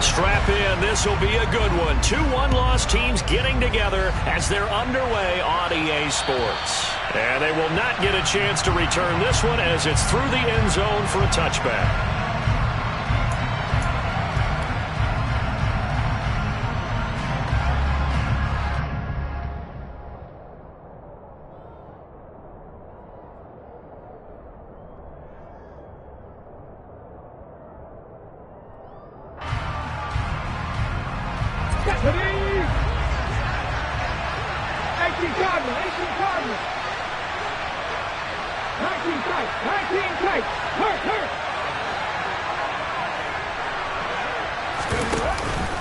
Strap in. This will be a good one. 2 one-loss teams getting together as they're underway on EA Sports. And they will not get a chance to return this one as it's through the end zone for a touchback.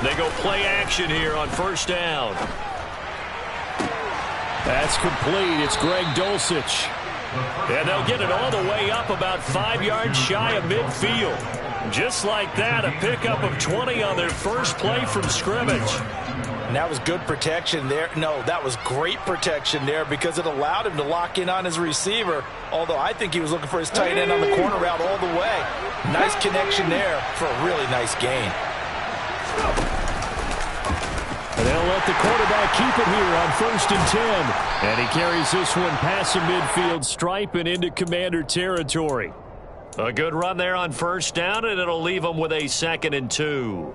They go play action here on first down. That's complete. It's Greg Dulcich. And they'll get it all the way up about 5 yards shy of midfield. Just like that, a pickup of 20 on their first play from scrimmage. And that was good protection there. No, that was great protection there because it allowed him to lock in on his receiver, although I think he was looking for his tight end on the corner route all the way. Nice connection there for a really nice gain. And they'll let the quarterback keep it here on 1st and 10. And he carries this one past the midfield stripe and into Commander territory. A good run there on first down, and it'll leave them with a 2nd and 2.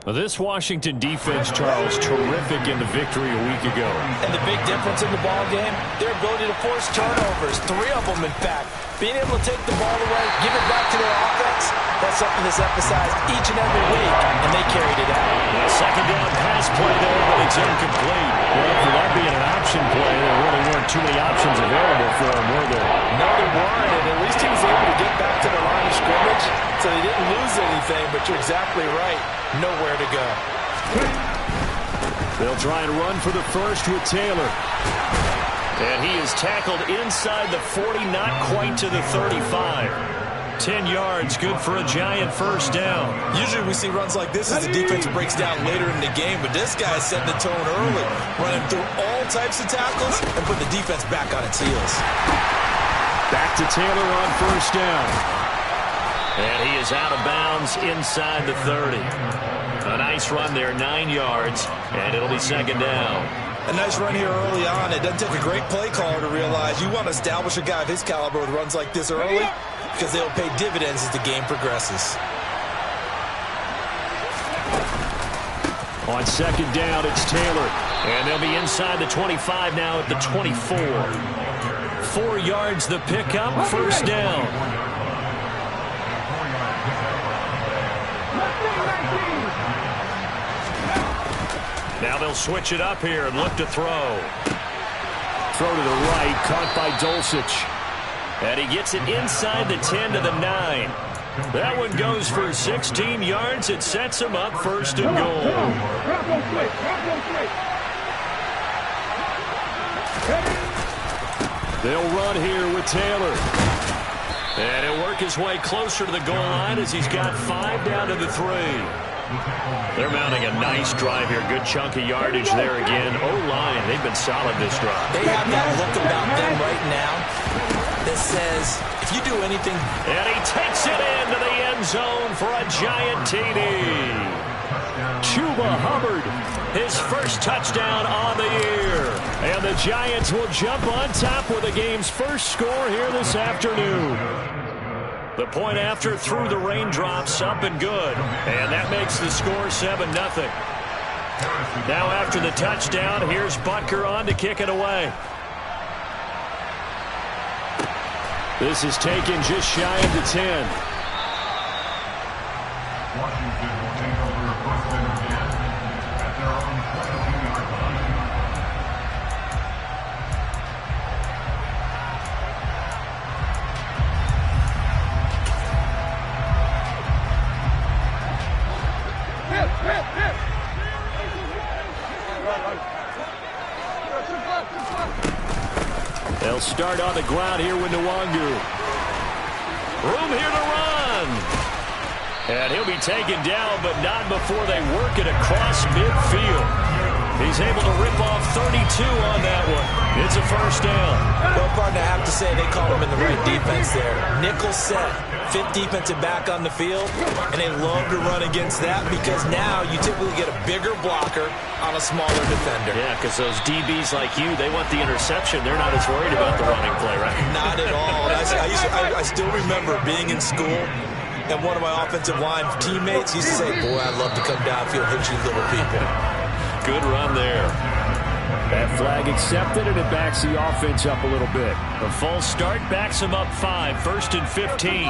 This Washington defense, Charles, terrific in the victory a week ago. And the big difference in the ball game, their ability to force turnovers, 3 of them in fact. Being able to take the ball away, give it back to their offense, that's something that's emphasized each and every week, and they carried it out. A 2nd down pass play there, but it's incomplete. Well, for that being an option play, there really weren't too many options available for him, were there? No, there weren't, and at least he was able to get back to the line of scrimmage, so he didn't lose anything, but you're exactly right. Nowhere to go. They'll try and run for the first with Taylor. And he is tackled inside the 40, not quite to the 35. 10 yards, good for a giant first down. Usually we see runs like this as the defense breaks down later in the game, but this guy is setting the tone early, running through all types of tackles and putting the defense back on its heels. Back to Taylor on first down. And he is out of bounds inside the 30. A nice run there, 9 yards, and it'll be 2nd down. A nice run here early on. It doesn't take a great play caller to realize you want to establish a guy of his caliber with runs like this early because they'll pay dividends as the game progresses. On 2nd down, it's Taylor. And they'll be inside the 25 now at the 24. 4 yards the pickup, first down. Now they'll switch it up here and look to throw. Throw to the right, caught by Dulcich. And he gets it inside the 10 to the 9. That one goes for 16 yards. It sets him up 1st and goal. They'll run here with Taylor. And he'll work his way closer to the goal line as he's got 5 down to the 3. They're mounting a nice drive here. Good chunk of yardage there again. O-line, they've been solid this drive. They have that look about them right now that says, if you do anything... And he takes it into the end zone for a giant TD. Chuba Hubbard, his first touchdown on the year. And the Giants will jump on top with the game's first score here this afternoon. The point after through the raindrops, up and good. And that makes the score 7-0. Now after the touchdown, here's Butker on to kick it away. This is taken just shy of the 10. Washington will take over 1st and 10 at their own 17-yard line. They'll start on the ground here with Nwangu. Room here to run. And he'll be taken down, but not before they work it across midfield. He's able to rip off 32 on that one. It's a first down. Well, partner, I have to say they call him in the right defense there. Nickel set, fifth defensive back on the field, and they love to run against that because now you typically get a bigger blocker on a smaller defender. Yeah, because those DBs like you, they want the interception. They're not as worried about the running play, right? Not at all. I still remember being in school, and one of my offensive line teammates used to say, boy, I'd love to come downfield and hit you little people. Good run there. That flag accepted, and it backs the offense up a little bit. A false start backs him up 5, 1st and 15.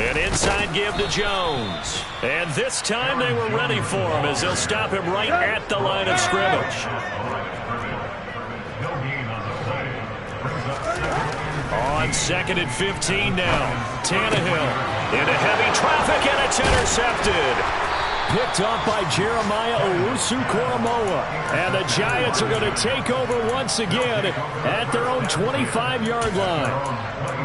An inside give to Jones. And this time they were ready for him as they'll stop him right at the line of scrimmage. On 2nd and 15 now. Tannehill into heavy traffic, and it's intercepted. Picked up by Jeremiah Owusu-Koramoah. And the Giants are going to take over once again at their own 25-yard line.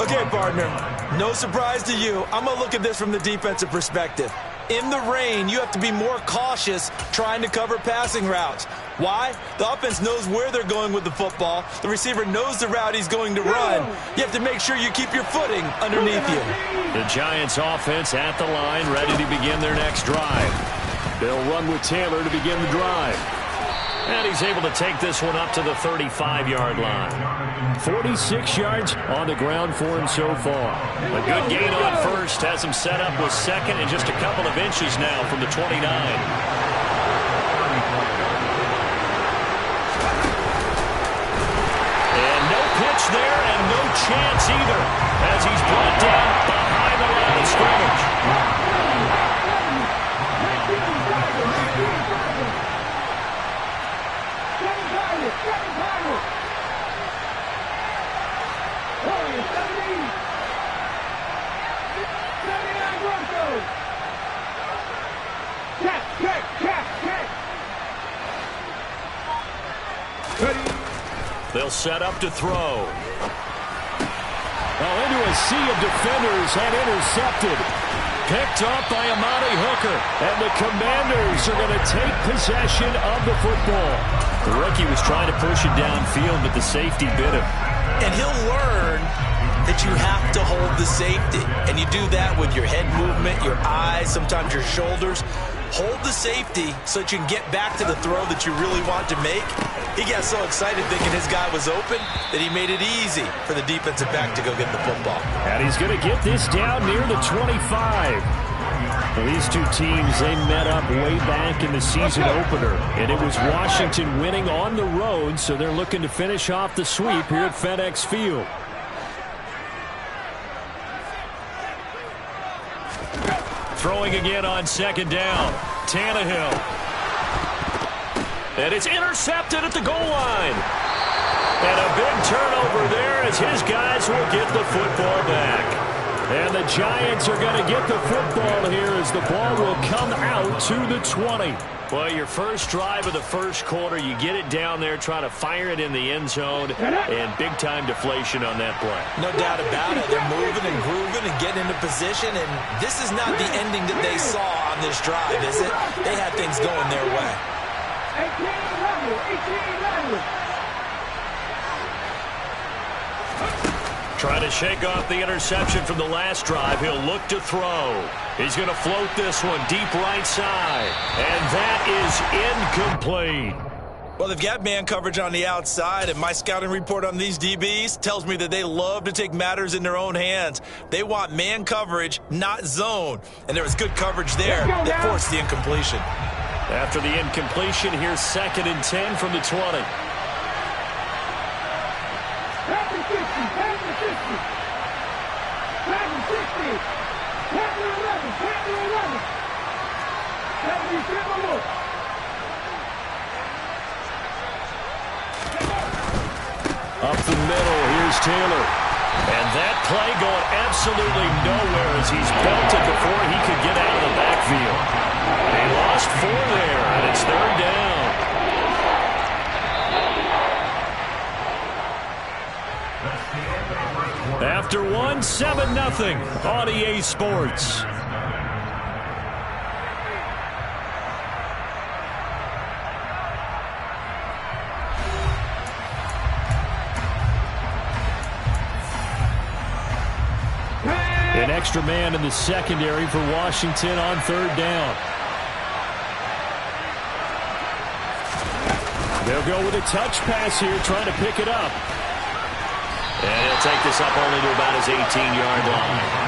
Okay, partner, no surprise to you. I'm going to look at this from the defensive perspective. In the rain, you have to be more cautious trying to cover passing routes. Why? The offense knows where they're going with the football. The receiver knows the route he's going to run. You have to make sure you keep your footing underneath you. The Giants offense at the line, ready to begin their next drive. They'll run with Taylor to begin the drive. And he's able to take this one up to the 35-yard line. 46 yards on the ground for him so far. A good gain on first has him set up with second and just a couple of inches now from the 29. And no pitch there and no chance either as he's brought down behind the line of scrimmage. They'll set up to throw. Well, into a sea of defenders and intercepted. Picked up by Amani Hooker. And the Commanders are going to take possession of the football. The rookie was trying to push it downfield, but the safety bit him. And he'll learn that you have to hold the safety. And you do that with your head movement, your eyes, sometimes your shoulders. Hold the safety so that you can get back to the throw that you really want to make. He got so excited thinking his guy was open that he made it easy for the defensive back to go get the football. And he's going to get this down near the 25. Well, these two teams, they met up way back in the season opener. And it was Washington winning on the road, so they're looking to finish off the sweep here at FedEx Field. Throwing again on 2nd down. Tannehill. And it's intercepted at the goal line. And a big turnover there as his guys will get the football back. And the Giants are going to get the football here as the ball will come out to the 20. Well, your first drive of the first quarter, you get it down there, try to fire it in the end zone, and big-time deflation on that play. No doubt about it. They're moving and grooving and getting into position, and this is not the ending that they saw on this drive, is it? They had things going their way. 18-11. Trying to shake off the interception from the last drive. He'll look to throw. He's going to float this one deep right side. And that is incomplete. Well, they've got man coverage on the outside, and my scouting report on these DBs tells me that they love to take matters in their own hands. They want man coverage, not zone. And there was good coverage there that forced the incompletion. After the incompletion, here's 2nd and 10 from the 20. Up the middle, here's Taylor. And that play going absolutely nowhere as he's belted before he could get out of the backfield. They lost 4 there, and it's 3rd down. After one, 7-0 on EA Sports. An extra man in the secondary for Washington on 3rd down. They'll go with a touch pass here, trying to pick it up. And he'll take this up only to about his 18-yard line.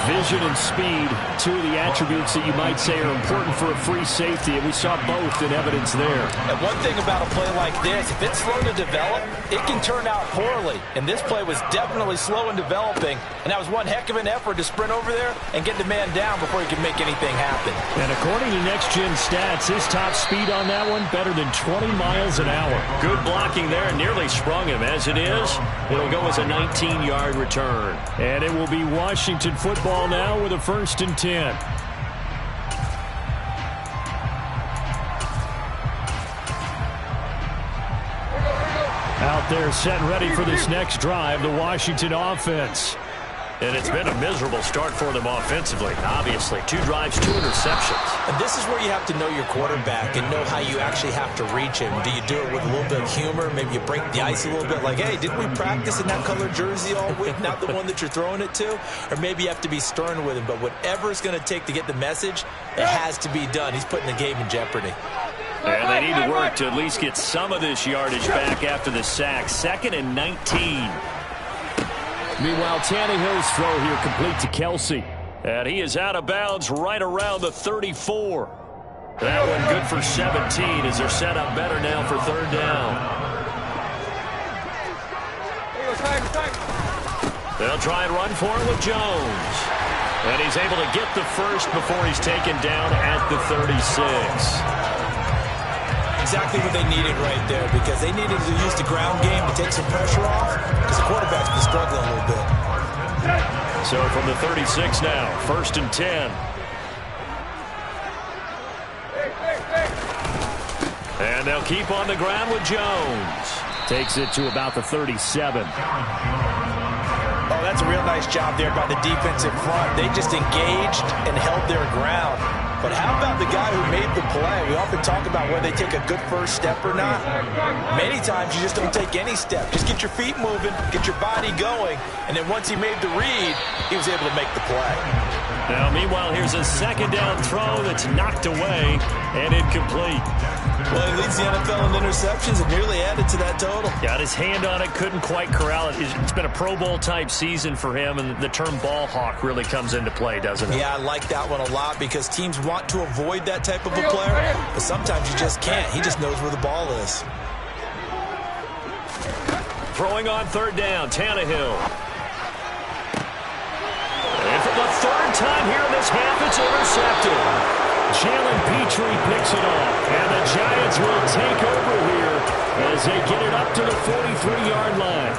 Vision and speed, two of the attributes that you might say are important for a free safety, and we saw both in evidence there. And one thing about a play like this, if it's slow to develop, it can turn out poorly. And this play was definitely slow in developing, and that was one heck of an effort to sprint over there and get the man down before he could make anything happen. And according to Next Gen Stats, his top speed on that one, better than 20 miles an hour. Good blocking there, nearly sprung him. As it is, it'll go as a 19-yard return. And it will be Washington football now with a 1st and 10. Out there set and ready for this next drive, the Washington offense. And it's been a miserable start for them offensively, obviously. 2 drives, 2 interceptions. And this is where you have to know your quarterback and know how you actually have to reach him. Do you do it with a little bit of humor? Maybe you break the ice a little bit like, hey, didn't we practice in that color jersey all week, not the one that you're throwing it to? Or maybe you have to be stern with him. But whatever it's going to take to get the message, it has to be done. He's putting the game in jeopardy. And they need to work to at least get some of this yardage back after the sack. 2nd and 19. Meanwhile, Tannehill's throw here complete to Kelsey. And he is out of bounds right around the 34. That one good for 17 as they're set up better now for 3rd down. They'll try and run for it with Jones. And he's able to get the first before he's taken down at the 36. Exactly what they needed right there, because they needed to use the ground game to take some pressure off, because the quarterback's been struggling a little bit. So from the 36 now, 1st and 10. And they'll keep on the ground with Jones. Takes it to about the 37. Oh, that's a real nice job there by the defensive front. They just engaged and held their ground. But how about the guy who made the play? We often talk about whether they take a good first step or not. Many times you just don't take any step. Just get your feet moving, get your body going, and then once he made the read, he was able to make the play. Now, meanwhile, here's a 2nd down throw that's knocked away and incomplete. Well, he leads the NFL in interceptions and nearly added to that total. Got his hand on it, couldn't quite corral it. It's been a Pro Bowl-type season for him, and the term ball hawk really comes into play, doesn't it? Yeah, I like that one a lot because teams want to avoid that type of a player, but sometimes you just can't. He just knows where the ball is. Throwing on 3rd down, Tannehill. And for the 3rd time here in this half, it's intercepted. Jalen Petrie picks it off, and the Giants will take over here as they get it up to the 43-yard line.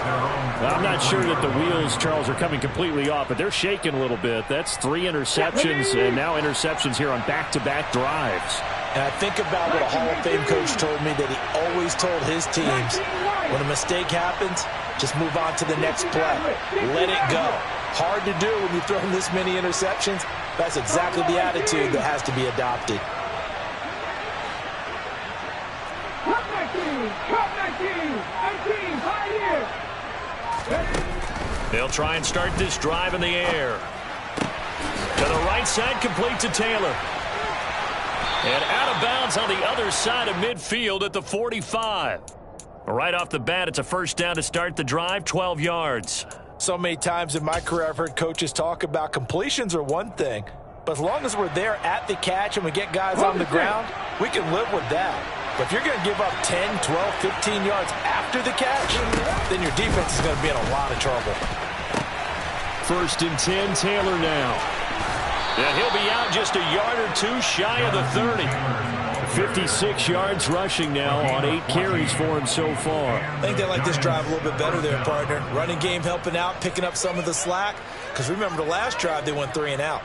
I'm not sure that the wheels, Charles, are coming completely off, but they're shaking a little bit. That's 3 interceptions, and now interceptions here on back-to-back drives. And I think about what a Hall of Fame coach told me that he always told his teams, when a mistake happens, just move on to the next play. Let it go. Hard to do when you throw this many interceptions. That's exactly the attitude that has to be adopted. They'll try and start this drive in the air. To the right side, complete to Taylor. And out of bounds on the other side of midfield at the 45. Right off the bat, it's a 1st down to start the drive, 12 yards. So many times in my career, I've heard coaches talk about completions are one thing, but as long as we're there at the catch and we get guys on the ground, we can live with that. But if you're going to give up 10, 12, 15 yards after the catch, then your defense is going to be in a lot of trouble. 1st and 10, Taylor now. And he'll be out just a yard or 2 shy of the 30. 56 yards rushing now on 8 carries for him so far. I think they like this drive a little bit better there, partner. Running game helping out, picking up some of the slack. Because remember, the last drive, they went 3 and out.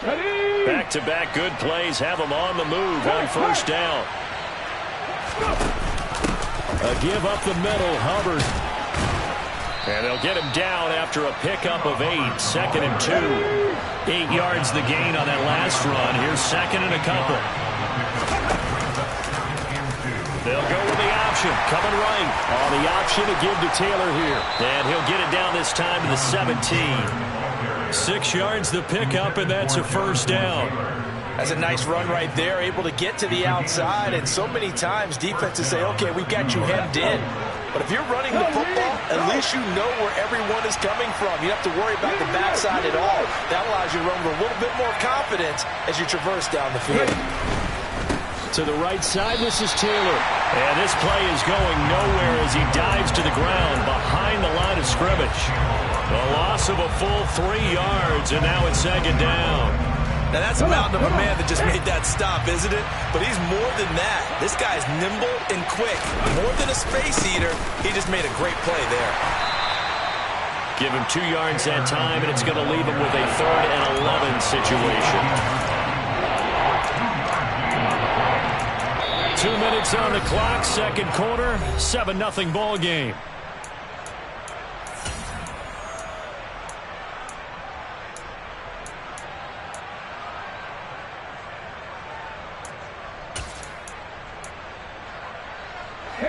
Back-to-back good plays have them on the move on 1st down. A give up the middle, Hubbard. And they'll get him down after a pickup of 8, 2nd and 2. 8 yards the gain on that last run. Here's 2nd and a couple. They'll go with the option, coming right. On the option to give to Taylor here. And he'll get it down this time to the 17. 6 yards the pickup, and that's a first down. That's a nice run right there, able to get to the outside. And so many times defenses say, okay, we've got you hemmed in. But if you're running the football, at least you know where everyone is coming from. You don't have to worry about the backside at all. That allows you to run with a little bit more confidence as you traverse down the field. To the right side, this is Taylor. And this play is going nowhere as he dives to the ground behind the line of scrimmage. A loss of a full 3 yards, and now it's second down. Now, that's a mountain of a man that just made that stop, isn't it? But he's more than that. This guy's nimble and quick. More than a space eater, he just made a great play there. Give him 2 yards that time, and it's going to leave him with a 3rd and 11 situation. 2 minutes on the clock, second quarter, 7-0 ball game.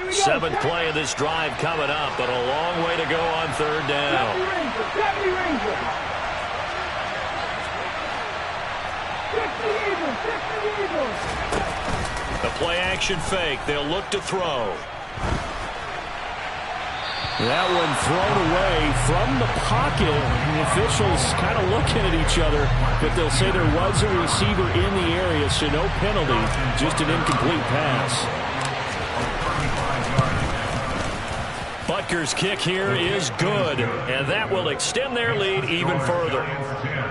Seventh play of this drive coming up, but a long way to go on 3rd down. The play action fake. They'll look to throw. That one thrown away from the pocket. The officials kind of looking at each other, but they'll say there was a receiver in the area, so no penalty, just an incomplete pass. Butker's kick here is good, and that will extend their lead even further.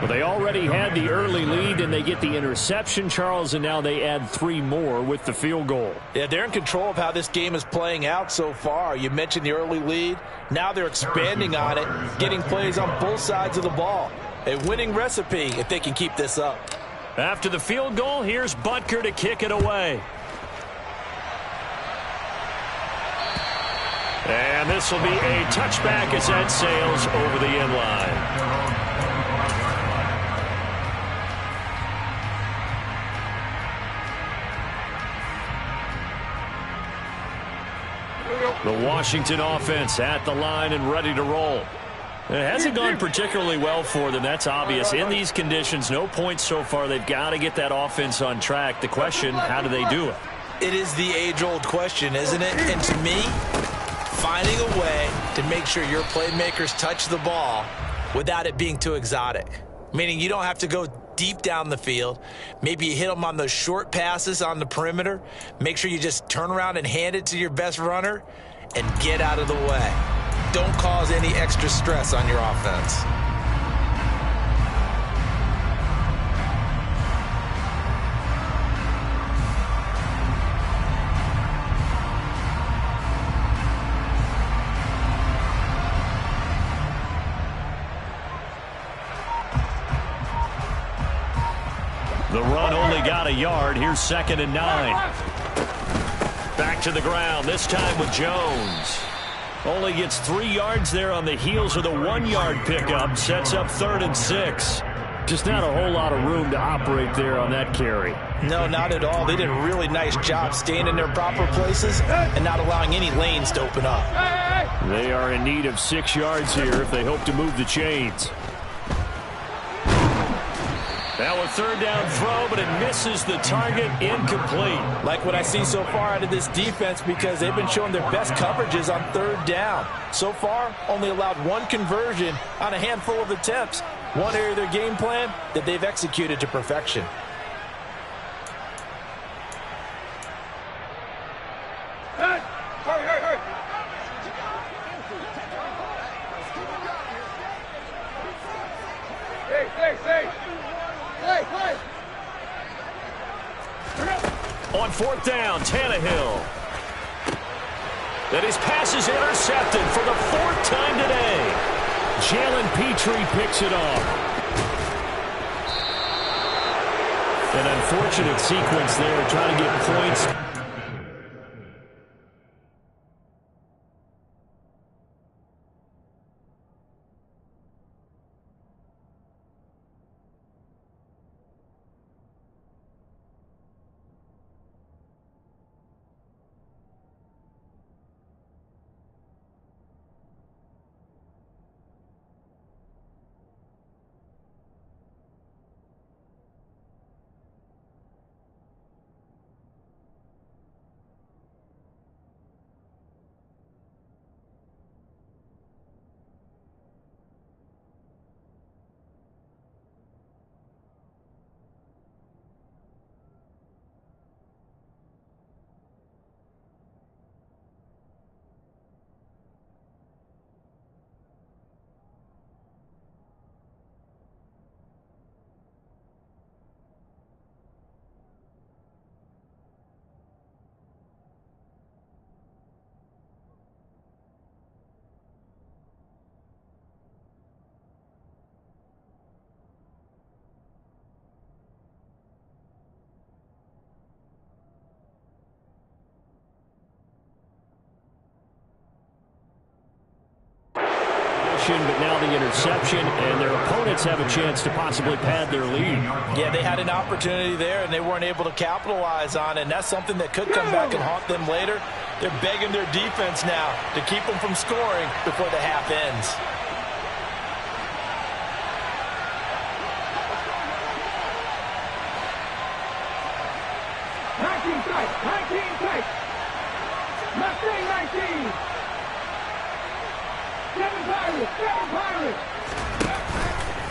Well, they already had the early lead, and they get the interception, Charles, and now they add 3 more with the field goal. Yeah, they're in control of how this game is playing out so far. You mentioned the early lead. Now they're expanding on it, getting plays on both sides of the ball. A winning recipe if they can keep this up. After the field goal, here's Butker to kick it away. And this will be a touchback as that sails over the end line. The Washington offense at the line and ready to roll. It hasn't gone particularly well for them. That's obvious. In these conditions, no points so far. They've got to get that offense on track. The question, how do they do it? It is the age-old question, isn't it? And to me, finding a way to make sure your playmakers touch the ball without it being too exotic. Meaning you don't have to go deep down the field. Maybe you hit them on those short passes on the perimeter. Make sure you just turn around and hand it to your best runner and get out of the way. Don't cause any extra stress on your offense. The run only got a yard. Here's 2nd and 9. Back to the ground, this time with Jones. Only gets 3 yards there on the heels of the 1-yard pickup. Sets up 3rd and 6. Just not a whole lot of room to operate there on that carry. No, not at all. They did a really nice job staying in their proper places and not allowing any lanes to open up. They are in need of 6 yards here if they hope to move the chains. Now a 3rd down throw, but it misses the target, incomplete. Like what I see so far out of this defense because they've been showing their best coverages on 3rd down. So far, only allowed 1 conversion on a handful of attempts. One area of their game plan that they've executed to perfection. On 4th down, Tannehill. That his pass is intercepted for the 4th time today. Jalen Petrie picks it off. An unfortunate sequence there, trying to get points. possession, but now the interception, and their opponents have a chance to possibly pad their lead. Yeah, they had an opportunity there, and they weren't able to capitalize on it, and that's something that could come back and haunt them later. They're begging their defense now to keep them from scoring before the half ends.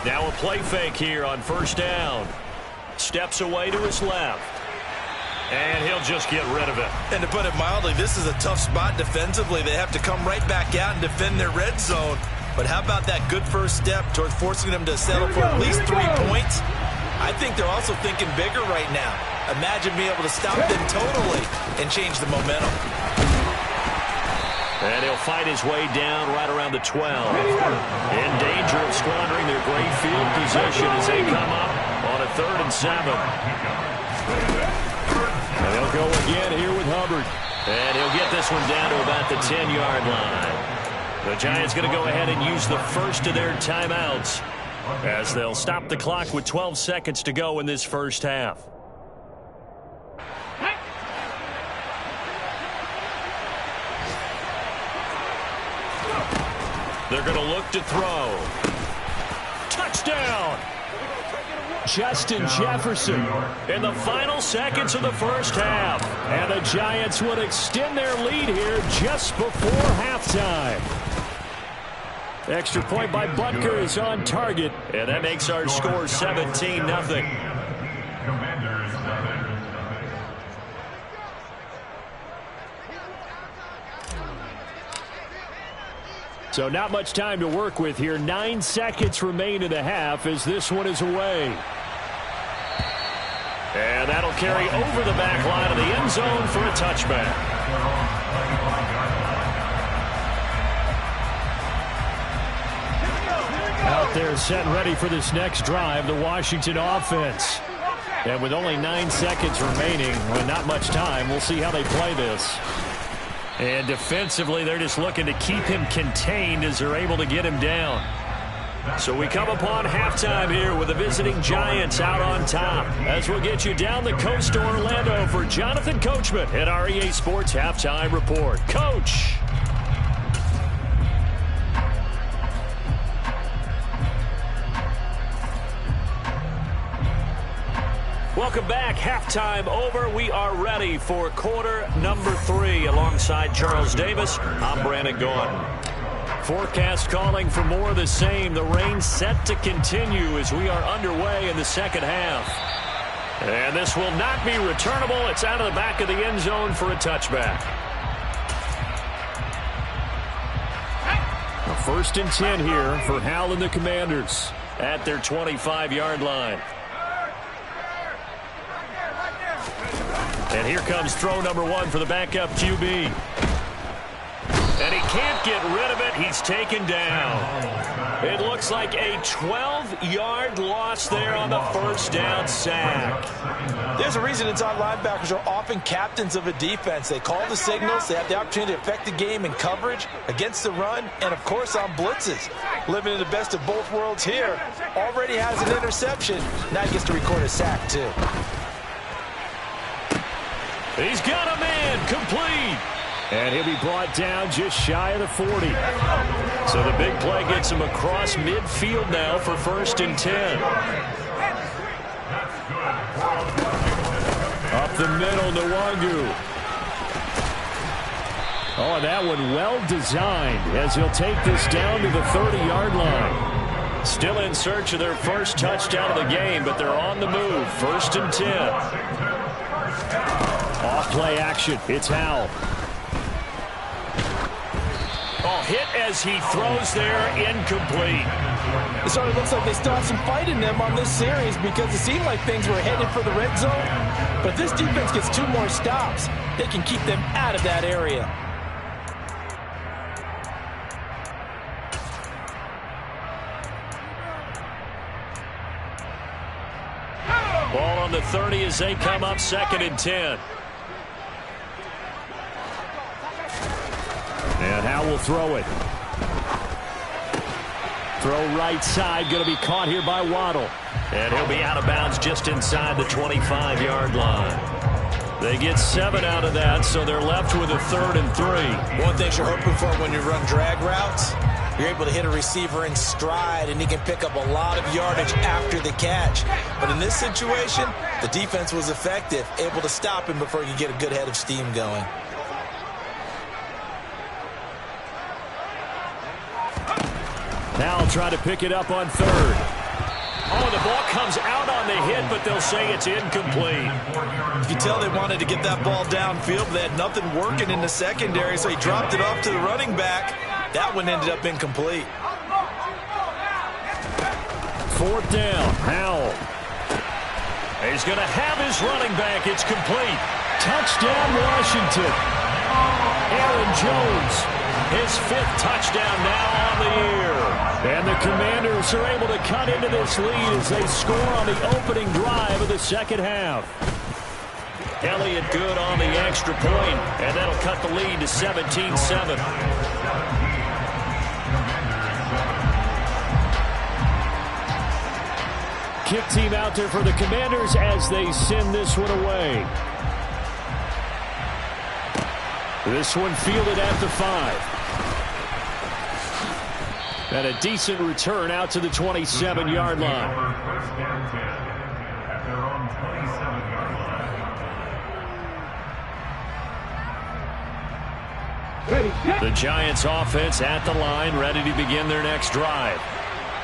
Now a play fake here on first down. Steps away to his left. And he'll just get rid of it. And to put it mildly, this is a tough spot defensively. They have to come right back out and defend their red zone. But how about that good first step towards forcing them to settle for at least 3 points? I think they're also thinking bigger right now. Imagine being able to stop them totally and change the momentum. And he'll fight his way down right around the 12. In danger of squandering their great field position as they come up on a 3rd and 7. And they'll go again here with Hubbard. And he'll get this one down to about the 10-yard line. The Giants going to go ahead and use the first of their timeouts as they'll stop the clock with 12 seconds to go in this first half. They're going to look to throw. Touchdown! Justin Jefferson In the final seconds of the first half. and the Giants would extend their lead here just before halftime. Extra point by Butker is on target. And that makes our score 17-0. So not much time to work with here. 9 seconds remain in the half as this one is away. And that'll carry over the back line of the end zone for a touchback. Out there set and ready for this next drive, the Washington offense. And with only 9 seconds remaining, well, not much time, we'll see how they play this. And defensively, they're just looking to keep him contained as they're able to get him down. So we come upon halftime here with the visiting Giants out on top. As we'll get you down the coast to Orlando for Jonathan Coachman at our EA Sports Halftime Report. Coach. Welcome back. Halftime over. We are ready for quarter number 3 alongside Charles Davis. I'm Brandon Gordon. Forecast calling for more of the same. The rain set to continue as we are underway in the second half. And this will not be returnable. It's out of the back of the end zone for a touchback. A 1st and 10 here for Hal and the Commanders at their 25-yard line. And here comes throw number 1 for the backup QB. And he can't get rid of it. He's taken down. It looks like a 12-yard loss there on the first down sack. There's a reason inside linebackers are often captains of a defense. They call the signals. They have the opportunity to affect the game in coverage, against the run, and, of course, on blitzes. Living in the best of both worlds here. Already has an interception. Now he gets to record a sack, too. He's got a man complete. And he'll be brought down just shy of the 40. So the big play gets him across midfield now for 1st and 10. Up the middle, Nwangu. Oh, and that one well designed as he'll take this down to the 30-yard line. Still in search of their first touchdown of the game, but they're on the move. 1st and 10. Off-play action. It's Hal. Oh, hit as he throws there, incomplete. It sort of looks like they still have some fight in them on this series because it seemed like things were headed for the red zone. But if this defense gets 2 more stops, they can keep them out of that area. Ball on the 30 as they come up 2nd and 10. And Hal will throw it. Throw right side, going to be caught here by Waddle. And he'll be out of bounds just inside the 25-yard line. They get 7 out of that, so they're left with a 3rd and 3. One thing you're hoping for when you run drag routes, you're able to hit a receiver in stride, and he can pick up a lot of yardage after the catch. But in this situation, the defense was effective, able to stop him before he could get a good head of steam going. Now try to pick it up on 3rd. Oh, the ball comes out on the hit, but they'll say it's incomplete. You can tell they wanted to get that ball downfield. They had nothing working in the secondary, so he dropped it off to the running back. That one ended up incomplete. 4th down, Howell. He's going to have his running back. It's complete. Touchdown, Washington. Aaron Jones, his 5th touchdown now on the year. And the Commanders are able to cut into this lead as they score on the opening drive of the second half. Elliott good on the extra point, and that'll cut the lead to 17-7. Kick team out there for the Commanders as they send this one away. This one fielded at the 5. And a decent return out to the 27-yard line. At their own 27-yard line. The Giants offense at the line, ready to begin their next drive.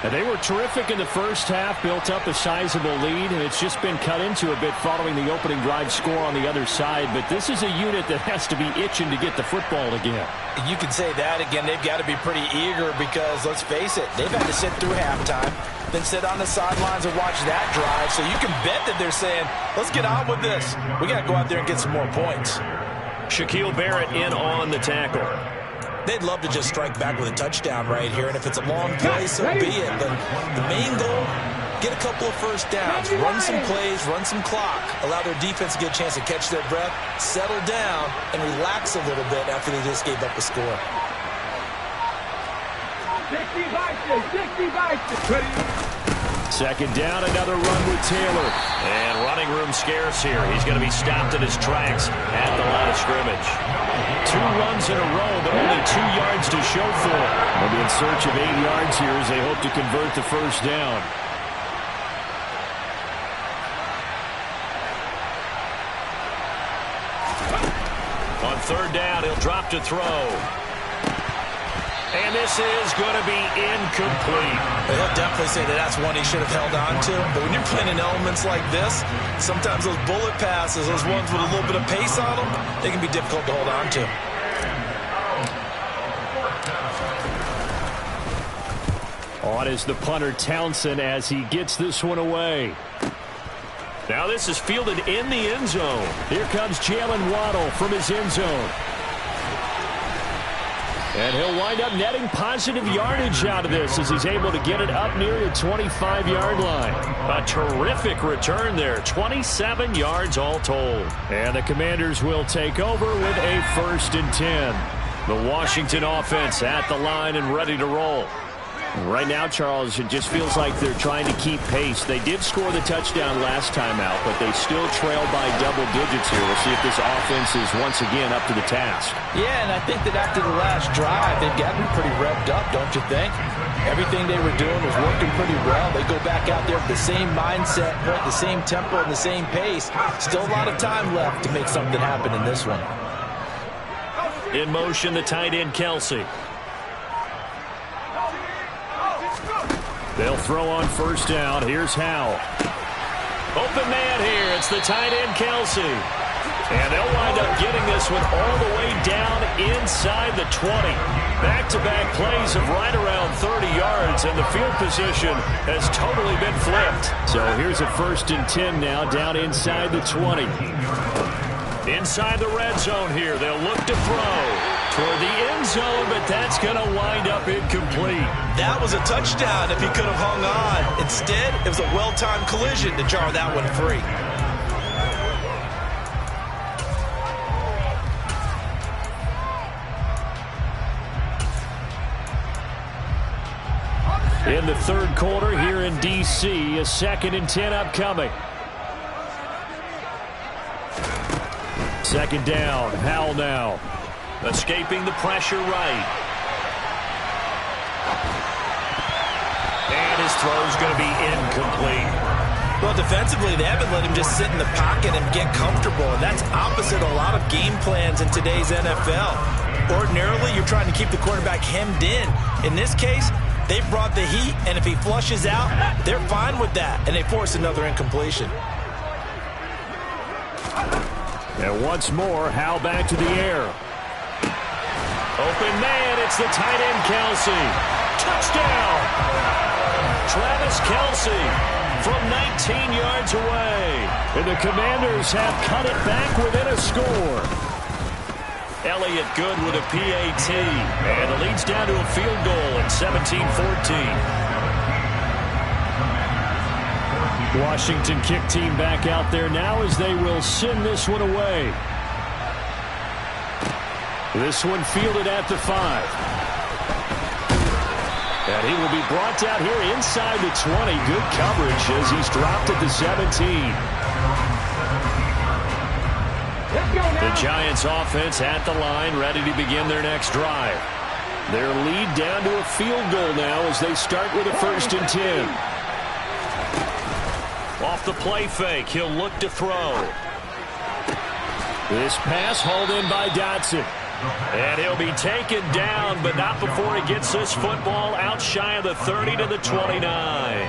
And they were terrific in the first half, built up a sizable lead, and it's just been cut into a bit following the opening drive score on the other side. But this is a unit that has to be itching to get the football again. You can say that again. They've got to be pretty eager because, let's face it, they've had to sit through halftime, then sit on the sidelines and watch that drive. So you can bet that they're saying, let's get on with this. We got to go out there and get some more points. Shaquille Barrett in on the tackle. They'd love to just strike back with a touchdown right here, and if it's a long play, so be it. But the main goal, get a couple of first downs, run some plays, run some clock, allow their defense to get a chance to catch their breath, settle down, and relax a little bit after they just gave up a score. 60-60. Second down, another run with Taylor. And running room scarce here. He's going to be stopped in his tracks at the line of scrimmage. 2 runs in a row, but only 2 yards to show for it. They'll be in search of 8 yards here as they hope to convert the first down. On 3rd down, he'll drop to throw. And this is going to be incomplete. He'll definitely say that that's one he should have held on to. But when you're playing in elements like this, sometimes those bullet passes, those ones with a little bit of pace on them, they can be difficult to hold on to. On is the punter Townsend as he gets this one away. Now this is fielded in the end zone. Here comes Jalen Waddle from his end zone. And he'll wind up netting positive yardage out of this as he's able to get it up near the 25-yard line. A terrific return there, 27 yards all told. And the Commanders will take over with a 1st and 10. The Washington offense at the line and ready to roll. Right now, Charles, it just feels like they're trying to keep pace. They did score the touchdown last time out, but they still trail by double digits here. We'll see if this offense is once again up to the task. Yeah, and I think that after the last drive, they've gotten pretty revved up, don't you think? Everything they were doing was working pretty well. They go back out there with the same mindset, the same tempo, and the same pace. Still a lot of time left to make something happen in this one. In motion, the tight end, Kelsey. They'll throw on 1st down. Here's Howell. Open man here. It's the tight end, Kelsey. And they'll wind up getting this one all the way down inside the 20. Back-to-back plays of right around 30 yards, and the field position has totally been flipped. So here's a 1st and 10 now down inside the 20. Inside the red zone here. They'll look to throw toward the end zone, but that's going to wind up incomplete. That was a touchdown if he could have hung on. Instead, it was a well-timed collision to jar that one free. In the third quarter here in D.C., a 2nd and 10 upcoming. Second down, Howell now. Escaping the pressure right. And his throw's going to be incomplete. Well, defensively, they haven't let him just sit in the pocket and get comfortable, and that's opposite a lot of game plans in today's NFL. Ordinarily, you're trying to keep the quarterback hemmed in. In this case, they brought the heat, and if he flushes out, they're fine with that, and they force another incompletion. And once more, Howell back to the air. Open man, it's the tight end, Kelce. Touchdown! Travis Kelce from 19 yards away. And the Commanders have cut it back within a score. Elliott Good with a PAT. And it leads down to a field goal at 17-14. Washington kick team back out there now as they will send this one away. This one fielded at the 5. And he will be brought down here inside the 20. Good coverage as he's dropped at the 17. The Giants offense at the line, ready to begin their next drive. Their lead down to a field goal now as they start with a 1st and 10. Off the play fake, he'll look to throw. This pass hauled in by Dotson. And he'll be taken down, but not before he gets this football out shy of the 30 to the 29.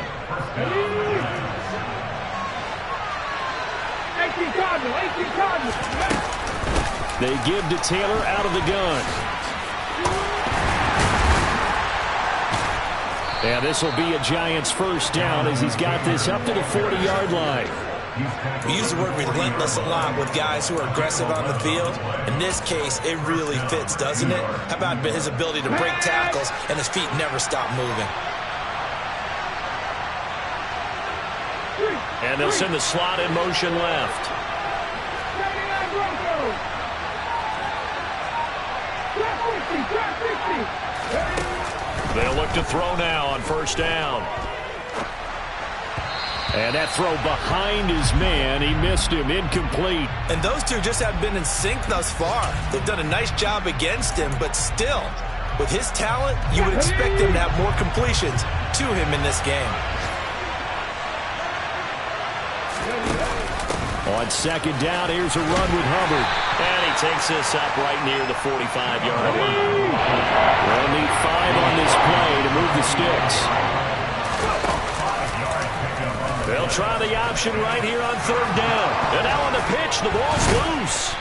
They give to Taylor out of the gun. And this will be a Giants 1st down as he's got this up to the 40-yard line. We use the word relentless a lot with guys who are aggressive on the field. In this case, it really fits, doesn't it? How about his ability to break tackles and his feet never stop moving? And they'll send the slot in motion left. They'll look to throw now on 1st down. And that throw behind his man, he missed him, incomplete. And those two just have been in sync thus far. They've done a nice job against him, but still, with his talent, you would expect him to have more completions to him in this game. On 2nd down, here's a run with Hubbard. And he takes this up right near the 45-yard line. They'll need 5 on this play to move the sticks. They'll try the option right here on 3rd down. And now on the pitch, the ball's loose.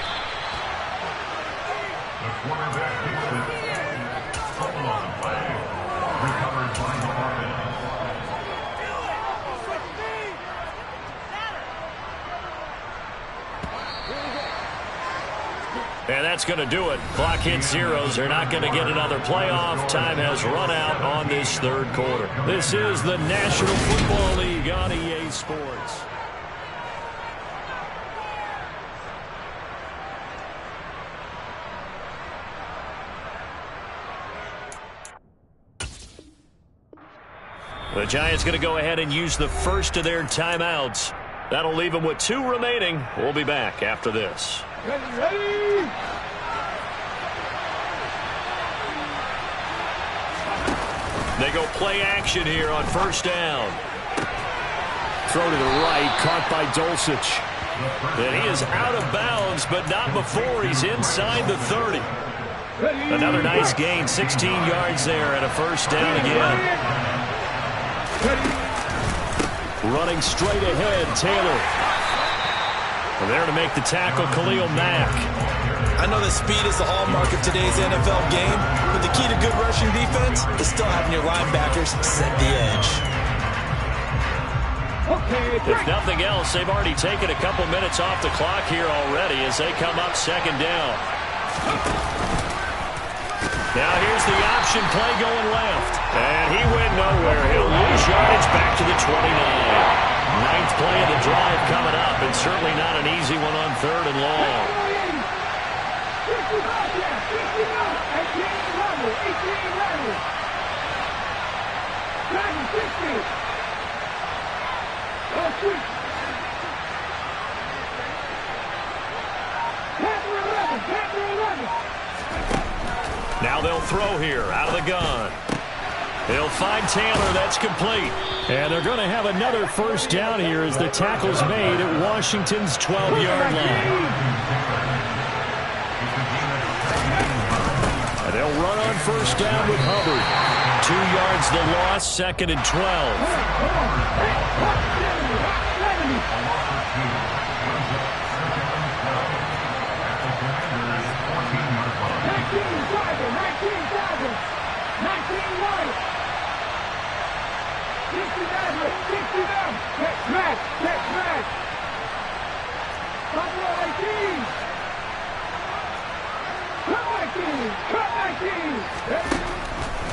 The quarterback hits it. Fumble on the play. Recovered by the Marlins. And that's going to do it. Clock hits zeros. They're not going to get another playoff. Time has run out on this 3rd quarter. This is the National Football League on EA Sports. The Giants going to go ahead and use the first of their timeouts. That'll leave them with 2 remaining. We'll be back after this. Ready. They go play action here on 1st down. Throw to the right, caught by Dulcich. And he is out of bounds, but not before he's inside the 30. Another nice gain, 16 yards there, and a 1st down again. Running straight ahead, Taylor. And there to make the tackle, Khalil Mack. I know that speed is the hallmark of today's NFL game, but the key to good rushing defense is still having your linebackers set the edge. If nothing else, they've already taken a couple minutes off the clock here already as they come up 2nd down. Now here's the option play going left. And he went nowhere. He'll lose yardage back to the 29. 9th play of the drive coming up, and certainly not an easy one on 3rd and long. Now they'll throw here out of the gun. He'll find Taylor. That's complete. And they're going to have another first down here as the tackle's made at Washington's 12-yard line. And they'll run on first down with Hubbard. 2 yards the loss, 2nd and 12.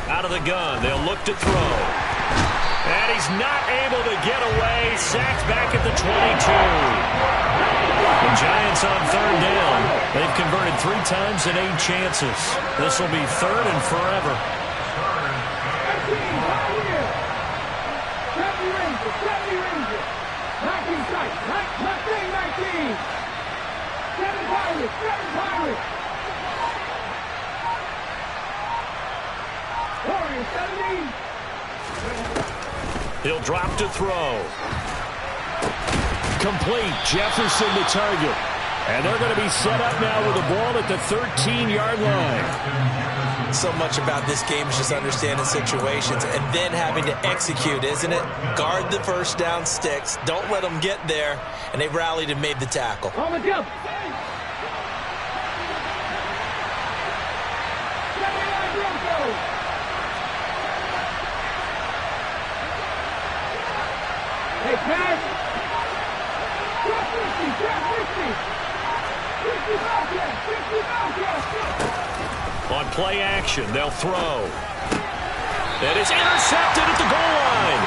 Out of the gun, they'll look to throw. And he's not able to get away. Sacked back at the 22. The Giants on third down. They've converted 3 times in 8 chances. This will be 3rd and forever. He'll drop to throw. Complete. Jefferson the target. And they're going to be set up now with the ball at the 13-yard line. So much about this game is just understanding situations and then having to execute, isn't it? Guard the first down sticks. Don't let them get there. And they rallied and made the tackle. On the jump. Hey, pass. On play action, they'll throw. That is intercepted at the goal line.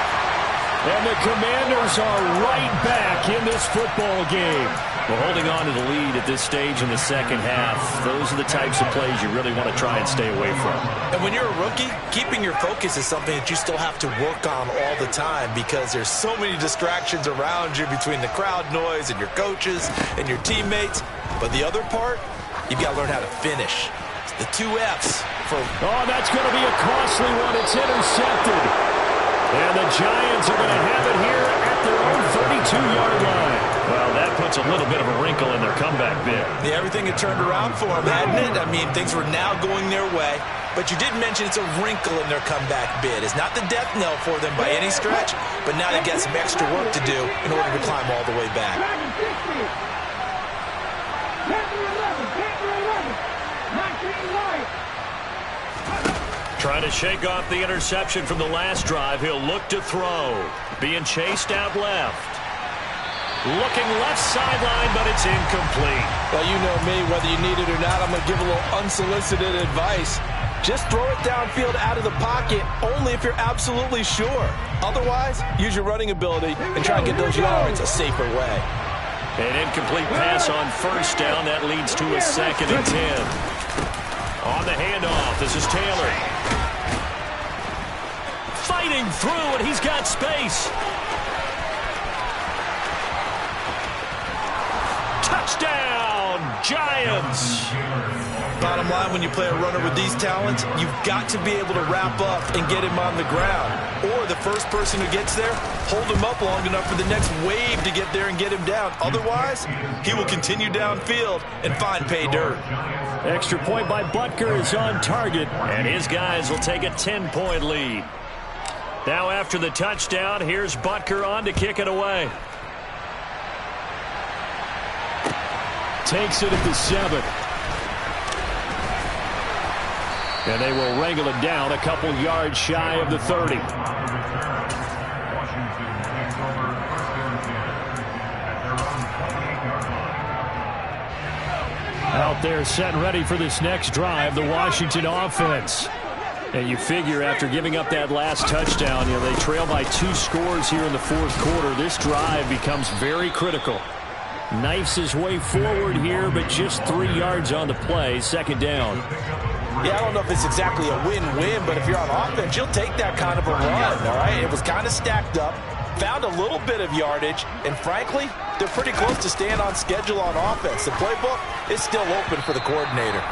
And the Commanders are right back in this football game. Well, holding on to the lead at this stage in the second half, those are the types of plays you really want to try and stay away from. And when you're a rookie, keeping your focus is something that you still have to work on all the time because there's so many distractions around you between the crowd noise and your coaches and your teammates. But the other part, you've got to learn how to finish. The 2 Fs for... Oh, that's going to be a costly one. It's intercepted. And the Giants are going to have it here at their own 32-yard line. Well, that puts a little bit of a wrinkle in their comeback bid. Yeah, everything had turned around for them, hadn't it? I mean, things were now going their way. But you did mention it's a wrinkle in their comeback bid. It's not the death knell for them by any stretch, but now they've got some extra work to do in order to climb all the way back. Trying to shake off the interception from the last drive. He'll look to throw. Being chased out left. Looking left sideline, but it's incomplete. Well, you know me, whether you need it or not, I'm going to give a little unsolicited advice. Just throw it downfield out of the pocket, only if you're absolutely sure. Otherwise, use your running ability and try and get those yards a safer way. An incomplete pass on first down. That leads to a 2nd and 10. On the handoff, this is Taylor. Fighting through, and he's got space. Touchdown, Giants. Bottom line, when you play a runner with these talents, you've got to be able to wrap up and get him on the ground. Or the first person who gets there, hold him up long enough for the next wave to get there and get him down. Otherwise, he will continue downfield and find pay dirt. Extra point by Butker is on target. And his guys will take a 10-point lead. Now after the touchdown, here's Butker on to kick it away. Takes it at the 7. And they will wrangle it down a couple yards shy of the 30. Out there set and ready for this next drive, the Washington offense. And you figure after giving up that last touchdown, they trail by 2 scores here in the 4th quarter. This drive becomes very critical. Knifes his way forward here, but just 3 yards on the play. 2nd down. Yeah, I don't know if it's exactly a win-win, but if you're on offense, you'll take that kind of a run, all right? It was kind of stacked up. found a little bit of yardage, and frankly, they're pretty close to staying on schedule on offense. The playbook is still open for the coordinator.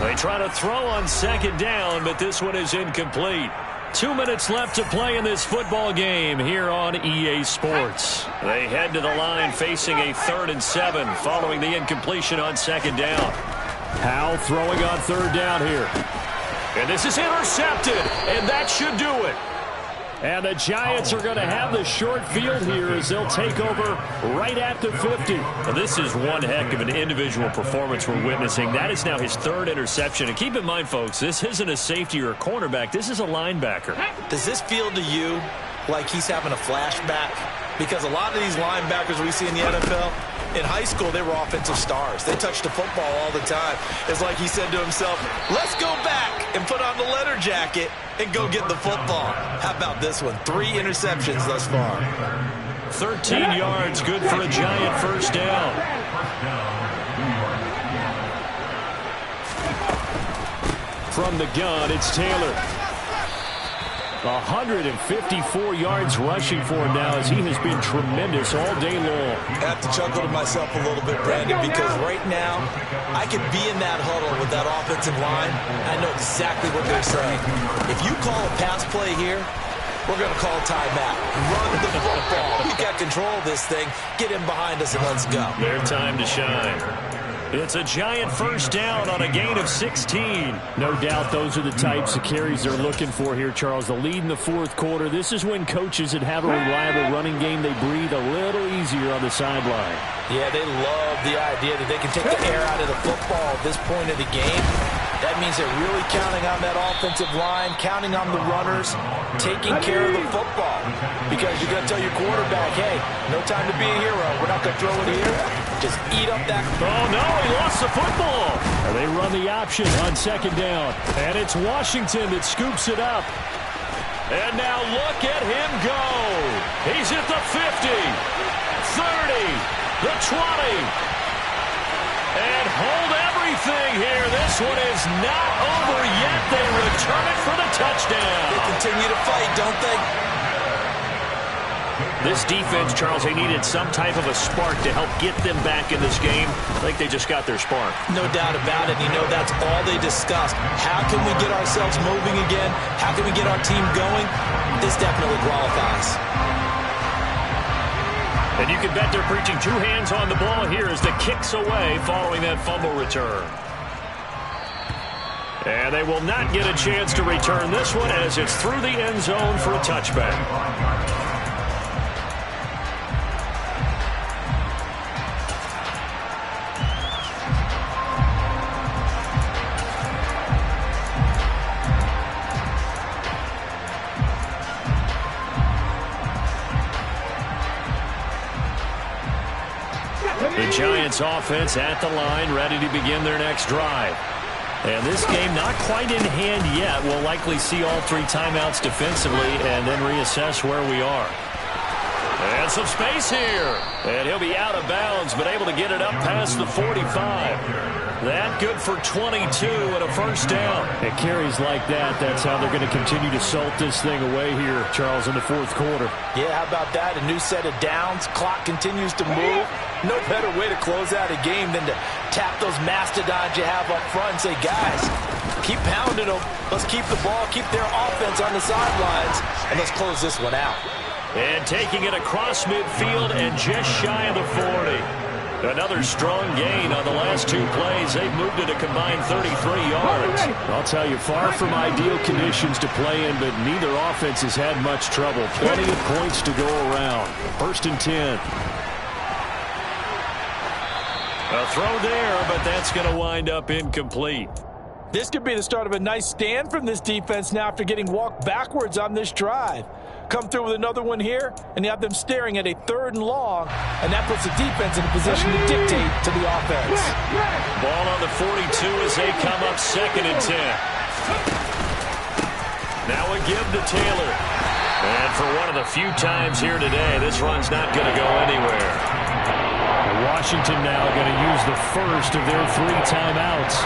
They try to throw on second down, but this one is incomplete. 2 minutes left to play in this football game here on EA Sports. They head to the line facing a 3rd and 7 following the incompletion on second down. Howell throwing on 3rd down here. And this is intercepted, and that should do it. And the Giants are going to have the short field here as they'll take over right at the 50. Now, this is one heck of an individual performance we're witnessing. That is now his 3rd interception. And keep in mind, folks, this isn't a safety or a cornerback. This is a linebacker. Does this feel to you like he's having a flashback? Because a lot of these linebackers we see in the NFL, in high school, they were offensive stars. They touched the football all the time. It's like he said to himself, let's go back and put on the letter jacket and go get the football. How about this one? 3 interceptions thus far. 13 yards, good for a Giant first down. From the gun, it's Taylor. 154 yards rushing for him now as he has been tremendous all day long. I have to chuckle to myself a little bit, Brandon, because right now I could be in that huddle with that offensive line. I know exactly what they're saying. If you call a pass play here, we're going to call a timeout. Run the football. We got control of this thing. Get him behind us and let's go. Their time to shine. It's a Giant first down on a gain of 16. No doubt those are the types of carries they're looking for here, Charles. The lead in the 4th quarter. This is when coaches that have a reliable running game, they breathe a little easier on the sideline. Yeah, they love the idea that they can take the air out of the football at this point of the game. That means they're really counting on that offensive line, counting on the runners, taking care of the football. Because you're going to tell your quarterback, hey, no time to be a hero. We're not going to throw it here. Just eat up that. Oh, no, he lost the football. And they run the option on second down. And it's Washington that scoops it up. And now look at him go. He's at the 50, 30, the 20. And hold everything here. This one is not over yet. They return it for the touchdown. They continue to fight, don't they? This defense, Charles, they needed some type of a spark to help get them back in this game. I think they just got their spark. No doubt about it. You know, that's all they discussed. How can we get ourselves moving again? How can we get our team going? This definitely qualifies. And you can bet they're preaching 2 hands on the ball here as the kick's away following that fumble return. And they will not get a chance to return this one as it's through the end zone for a touchback. The Giants offense at the line, ready to begin their next drive. And this game not quite in hand yet. We'll likely see all 3 timeouts defensively and then reassess where we are. And some space here. And he'll be out of bounds, but able to get it up past the 45. That good for 22 and a first down. It carries like that. That's how they're going to continue to salt this thing away here, Charles, in the 4th quarter. Yeah, how about that? A new set of downs. Clock continues to move. No better way to close out a game than to tap those mastodons you have up front and say, guys, keep pounding them. Let's keep the ball, keep their offense on the sidelines, and let's close this one out. And taking it across midfield and just shy of the 40. Another strong gain on the last 2 plays. They've moved it a combined 33 yards. I'll tell you, far from ideal conditions to play in, but neither offense has had much trouble. Plenty of points to go around. 1st and 10. A throw there, but that's going to wind up incomplete. This could be the start of a nice stand from this defense now after getting walked backwards on this drive. Come through with another one here, and you have them staring at a 3rd and long, and that puts the defense in a position to dictate to the offense. Ball on the 42 as they come up 2nd and 10. Now a give to Taylor. And for one of the few times here today, this run's not going to go anywhere. Washington now going to use the first of their 3 timeouts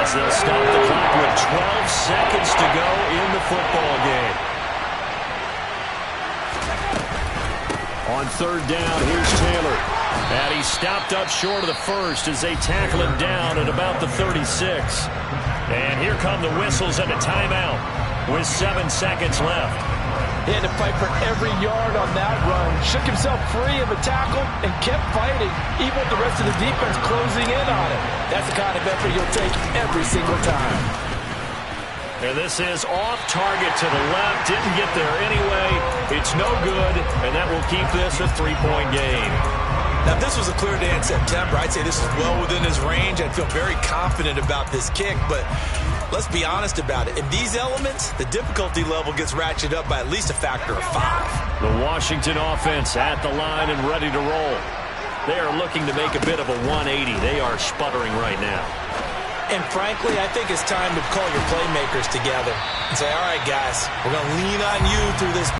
as they'll stop the clock with 12 seconds to go in the football game. On third down, here's Taylor. And he's stopped up short of the first as they tackle him down at about the 36. And here come the whistles and a timeout with 7 seconds left. He had to fight for every yard on that run. Shook himself free of a tackle and kept fighting, even with the rest of the defense closing in on him. That's the kind of effort you'll take every single time. And this is off target to the left. Didn't get there anyway. It's no good, and that will keep this a 3-point game. Now, if this was a clear day in September, I'd say this is well within his range. I'd feel very confident about this kick, but let's be honest about it. In these elements, the difficulty level gets ratcheted up by at least a factor of 5. The Washington offense at the line and ready to roll. They are looking to make a bit of a 180. They are sputtering right now. And frankly, I think it's time to call your playmakers together and say, all right, guys, we're going to lean on you through this